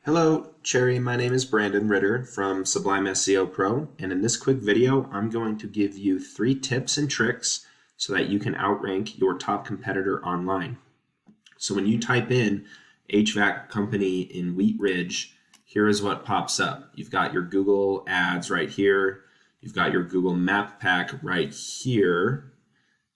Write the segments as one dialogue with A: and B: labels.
A: Hello, Cherry. My name is Brandon Ritter from Sublime SEO Pro, and in this quick video, I'm going to give you 3 tips and tricks so that you can outrank your top competitor online. So when you type in HVAC company in Wheatridge, here is what pops up. You've got your Google ads right here. You've got your Google Map Pack right here,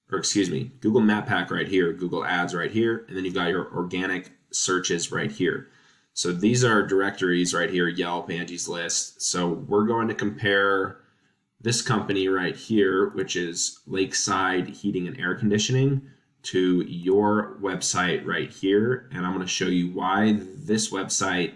A: Google Map Pack right here, Google ads right here, and then you've got your organic searches right here. So these are directories right here, Yelp, Angie's List. So we're going to compare this company right here, which is Lakeside Heating and Air Conditioning, to your website right here. And I'm going to show you why this website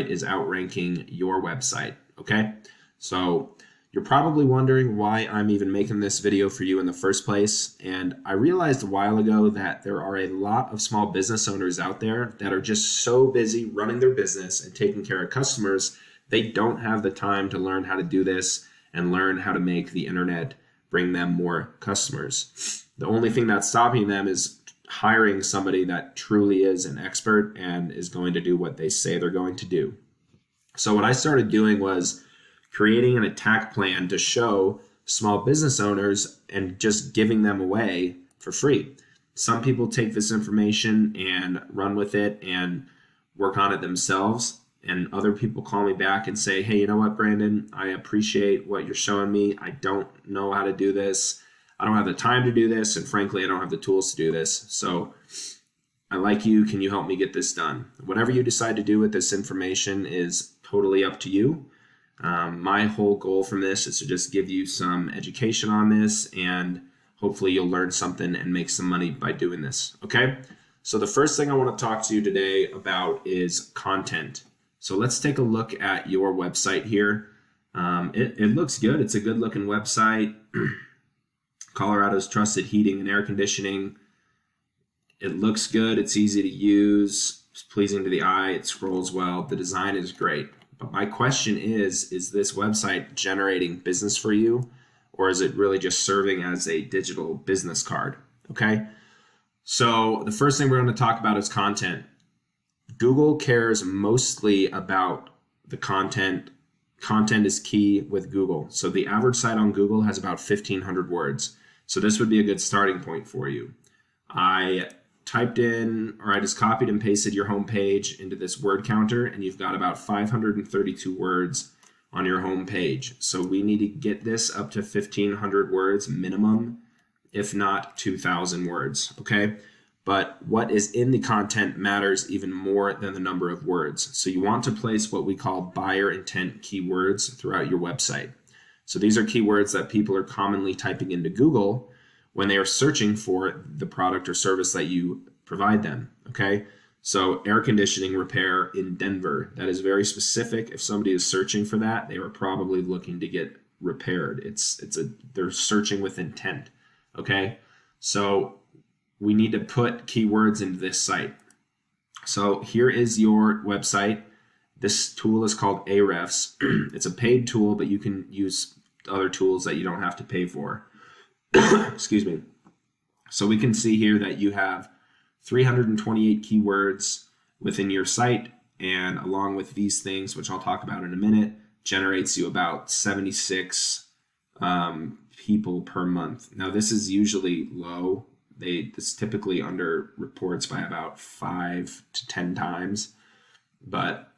A: is outranking your website. Okay. So you're probably wondering why I'm even making this video for you in the first place. And I realized a while ago that there are a lot of small business owners out there that are just so busy running their business and taking care of customers, they don't have the time to learn how to do this and learn how to make the internet bring them more customers. The only thing that's stopping them is hiring somebody that truly is an expert and is going to do what they say they're going to do. So what I started doing was creating an attack plan to show small business owners and just giving them away for free. Some people take this information and run with it and work on it themselves. And other people call me back and say, hey, you know what, Brandon, I appreciate what you're showing me. I don't know how to do this. I don't have the time to do this. And frankly, I don't have the tools to do this. So I like you. Can you help me get this done? Whatever you decide to do with this information is totally up to you. My whole goal from this is to just give you some education on this, and hopefully you'll learn something and make some money by doing this. Okay. So the first thing I want to talk to you today about is content. So let's take a look at your website here. It looks good. It's a good looking website. Colorado's trusted heating and air conditioning. It looks good. It's easy to use. It's pleasing to the eye. It scrolls well. The design is great. But my question is this website generating business for you, or is it really just serving as a digital business card? Okay. So the first thing we're going to talk about is content. Google cares mostly about the content. Content is key with Google. So the average site on Google has about 1,500 words. So this would be a good starting point for you. I just copied and pasted your homepage into this word counter, and you've got about 532 words on your homepage. So we need to get this up to 1,500 words minimum, if not 2,000 words, okay? But what is in the content matters even more than the number of words. So you want to place what we call buyer intent keywords throughout your website. So these are keywords that people are commonly typing into Google when they are searching for the product or service that you provide them, okay? So air conditioning repair in Denver, that is very specific. If somebody is searching for that, they are probably looking to get repaired. They're searching with intent, okay? So we need to put keywords into this site. So here is your website. This tool is called Ahrefs. It's a paid tool, but you can use other tools that you don't have to pay for. Excuse me. So we can see here that you have 328 keywords within your site, and along with these things, which I'll talk about in a minute, generates you about 76 people per month. Now this is usually low. This typically under reports by about 5 to 10 times. But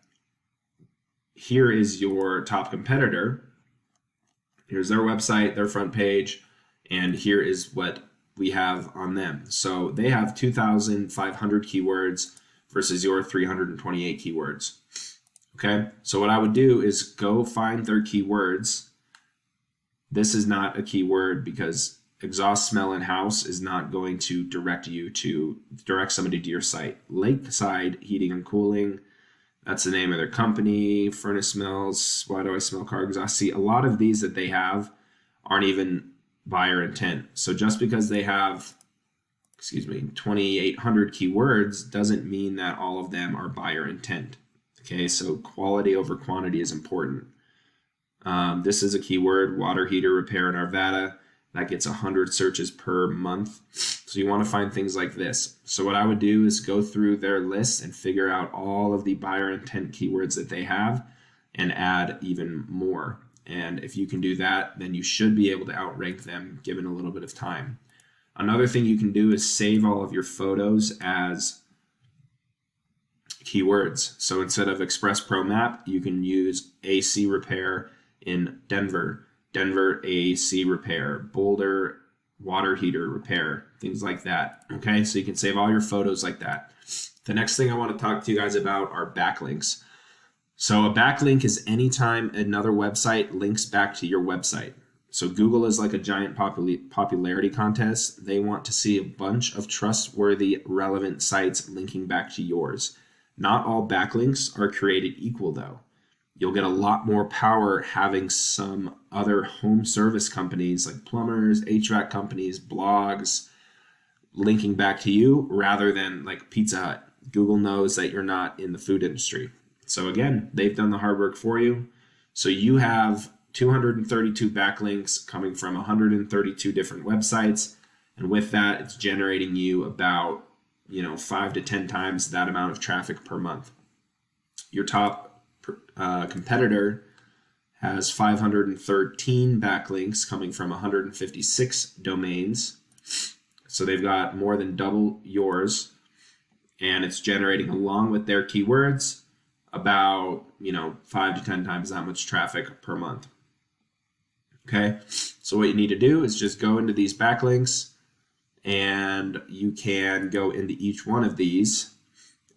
A: here is your top competitor. Here's their website, their front page, and here is what we have on them. So they have 2,500 keywords versus your 328 keywords. Okay, so what I would do is go find their keywords. This is not a keyword because exhaust smell in house is not going to direct somebody to your site. Lakeside Heating and Cooling, that's the name of their company. Furnace smells, why do I smell car exhaust? See, a lot of these that they have aren't even buyer intent. So just because they have, 2,800 keywords doesn't mean that all of them are buyer intent. Okay, so quality over quantity is important. This is a keyword, water heater repair in Arvada. that gets 100 searches per month. So you want to find things like this. So what I would do is go through their list and figure out all of the buyer intent keywords that they have and add even more. And if you can do that, then you should be able to outrank them given a little bit of time. Another thing you can do is save all of your photos as keywords. So instead of Express Pro Map, you can use AC repair in Denver, Denver AC repair, Boulder water heater repair, things like that. Okay, so you can save all your photos like that. The next thing I want to talk to you guys about are backlinks. So a backlink is anytime another website links back to your website. So Google is like a giant popularity contest. They want to see a bunch of trustworthy, relevant sites linking back to yours. Not all backlinks are created equal though. You'll get a lot more power having some other home service companies like plumbers, HVAC companies, blogs linking back to you rather than like Pizza Hut. Google knows that you're not in the food industry. So again, they've done the hard work for you. So you have 232 backlinks coming from 132 different websites. And with that, it's generating you about 5 to 10 times that amount of traffic per month. Your top competitor has 513 backlinks coming from 156 domains. So they've got more than double yours, and it's generating, along with their keywords, about 5 to 10 times that much traffic per month. Okay, so what you need to do is just go into these backlinks, and you can go into each one of these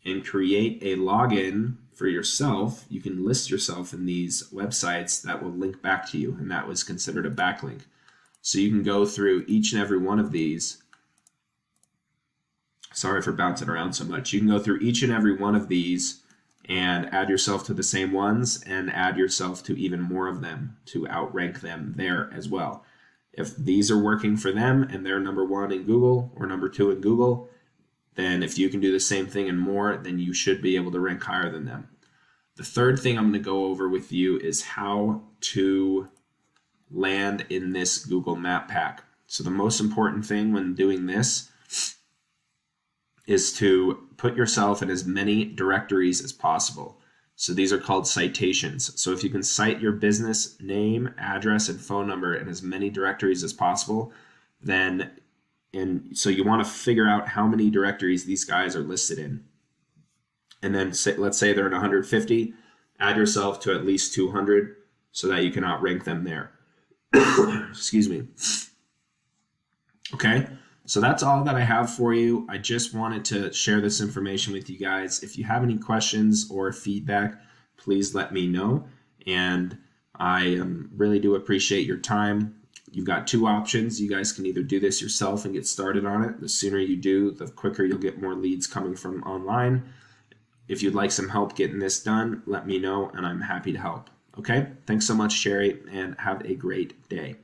A: and create a login for yourself. You can list yourself in these websites that will link back to you, and that was considered a backlink. So you can go through each and every one of these. Sorry for bouncing around so much. You can go through each and every one of these and add yourself to the same ones and add yourself to even more of them to outrank them there as well. If these are working for them and they're number 1 in Google or number 2 in Google, then if you can do the same thing and more, then you should be able to rank higher than them. The third thing I'm going to go over with you is how to land in this Google Map Pack. So the most important thing when doing this is to put yourself in as many directories as possible. So these are called citations. So if you can cite your business name, address, and phone number in as many directories as possible, so you want to figure out how many directories these guys are listed in. And then let's say they're in 150, add yourself to at least 200 so that you can outrank them there. Excuse me. Okay. So that's all that I have for you. I just wanted to share this information with you guys. If you have any questions or feedback, please let me know. And I really do appreciate your time. You've got 2 options. You guys can either do this yourself and get started on it. The sooner you do, the quicker you'll get more leads coming from online. If you'd like some help getting this done, let me know and I'm happy to help. Okay? Thanks so much, Sherry, and have a great day.